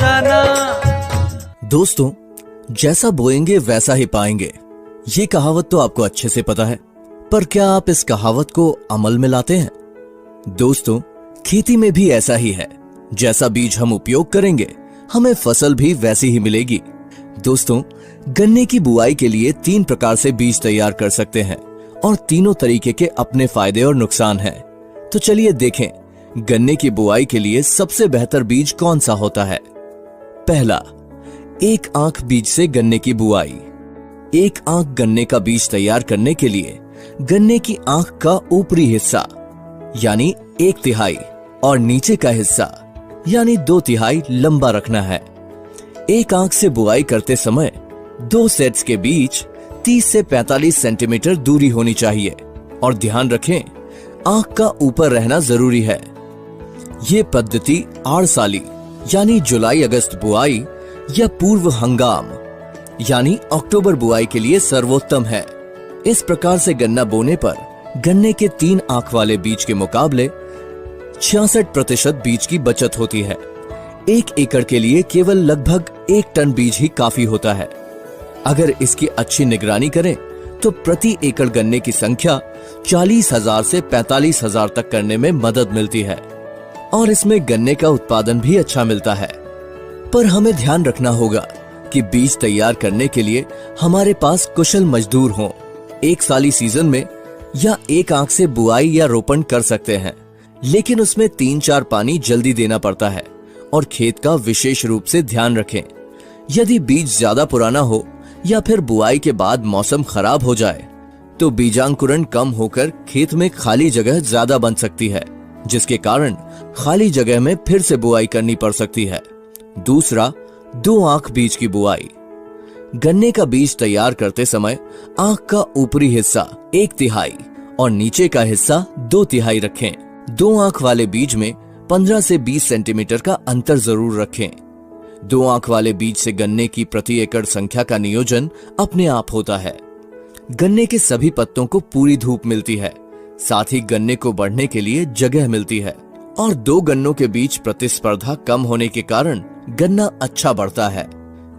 दाना। दोस्तों, जैसा बोएंगे वैसा ही पाएंगे, ये कहावत तो आपको अच्छे से पता है, पर क्या आप इस कहावत को अमल में लाते हैं? दोस्तों, खेती में भी ऐसा ही है, जैसा बीज हम उपयोग करेंगे हमें फसल भी वैसी ही मिलेगी। दोस्तों, गन्ने की बुआई के लिए 3 प्रकार से बीज तैयार कर सकते हैं और तीनों तरीके के अपने फायदे और नुकसान हैं। तो चलिए देखें, गन्ने की बुआई के लिए सबसे बेहतर बीज कौन सा होता है। पहला, 1 आंख बीज से गन्ने की बुआई। 1 आंख गन्ने का बीज तैयार करने के लिए गन्ने की आंख का ऊपरी हिस्सा यानी 1/3 और नीचे का हिस्सा यानी 2/3 लंबा रखना है। 1 आंख से बुआई करते समय 2 सेट्स के बीच 30 से 45 सेंटीमीटर दूरी होनी चाहिए और ध्यान रखें, आंख का ऊपर रहना जरूरी है। ये पद्धति आड़साली यानी जुलाई अगस्त बुआई या पूर्व हंगाम यानी अक्टूबर बुआई के लिए सर्वोत्तम है। इस प्रकार से गन्ना बोने पर गन्ने के 3 आंख वाले बीज के मुकाबले 66% बीज की बचत होती है। 1 एकड़ के लिए केवल लगभग 1 टन बीज ही काफी होता है। अगर इसकी अच्छी निगरानी करें तो प्रति एकड़ गन्ने की संख्या 40,000 से 45,000 तक करने में मदद मिलती है और इसमें गन्ने का उत्पादन भी अच्छा मिलता है। पर हमें ध्यान रखना होगा कि बीज तैयार करने के लिए हमारे पास कुशल मजदूर हों। एक साली सीजन में या 1 आंख से बुआई या रोपण कर सकते हैं, लेकिन उसमें 3-4 पानी जल्दी देना पड़ता है और खेत का विशेष रूप से ध्यान रखें। यदि बीज ज्यादा पुराना हो या फिर बुआई के बाद मौसम खराब हो जाए तो बीजांकुरण कम होकर खेत में खाली जगह ज्यादा बन सकती है, जिसके कारण खाली जगह में फिर से बुआई करनी पड़ सकती है। दूसरा, 2 आंख बीज की बुआई। गन्ने का बीज तैयार करते समय आंख का ऊपरी हिस्सा 1/3 और नीचे का हिस्सा 2/3 रखें। 2 आंख वाले बीज में 15 से 20 सेंटीमीटर का अंतर जरूर रखें। 2 आंख वाले बीज से गन्ने की प्रति एकड़ संख्या का नियोजन अपने आप होता है। गन्ने के सभी पत्तों को पूरी धूप मिलती है, साथ ही गन्ने को बढ़ने के लिए जगह मिलती है और 2 गन्नों के बीच प्रतिस्पर्धा कम होने के कारण गन्ना अच्छा बढ़ता है।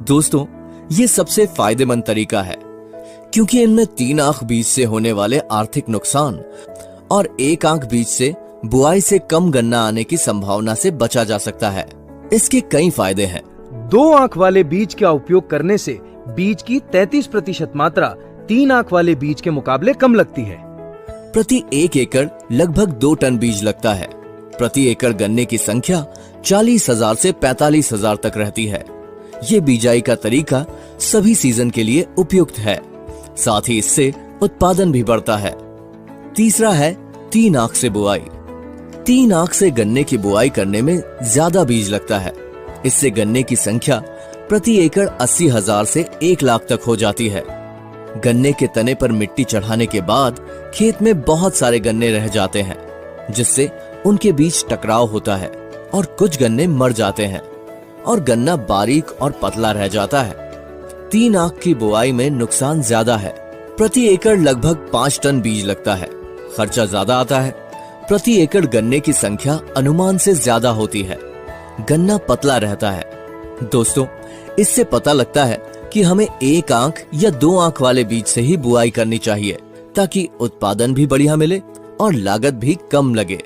दोस्तों, ये सबसे फायदेमंद तरीका है क्योंकि इनमें 3 आंख बीज से होने वाले आर्थिक नुकसान और 1 आंख बीज से बुआई से कम गन्ना आने की संभावना से बचा जा सकता है। इसके कई फायदे हैं। 2 आंख वाले बीज का उपयोग करने से बीज की 33% मात्रा 3 आंख वाले बीज के मुकाबले कम लगती है। प्रति 1 एकड़ लगभग 2 टन बीज लगता है। प्रति एकड़ गन्ने की संख्या 40,000 से 45,000 तक रहती है। ये बिजाई का तरीका सभी सीजन के लिए उपयुक्त है, साथ ही इससे उत्पादन भी बढ़ता है। तीसरा है 3 आंख से बुआई। 3 आंख से गन्ने की बुआई करने में ज्यादा बीज लगता है। इससे गन्ने की संख्या प्रति एकड़ 80,000 से 1 लाख तक हो जाती है। गन्ने के तने पर मिट्टी चढ़ाने के बाद खेत में बहुत सारे गन्ने रह जाते हैं, जिससे उनके बीच टकराव होता है और कुछ गन्ने मर जाते हैं और गन्ना बारीक और पतला रह जाता है। 3 आंख की बुआई में नुकसान ज्यादा है। प्रति एकड़ लगभग 5 टन बीज लगता है। खर्चा ज्यादा आता है। प्रति एकड़ गन्ने की संख्या अनुमान से ज्यादा होती है। गन्ना पतला रहता है। दोस्तों, इससे पता लगता है कि हमें 1 आंख या 2 आंख वाले बीज से ही बुआई करनी चाहिए ताकि उत्पादन भी बढ़िया मिले और लागत भी कम लगे।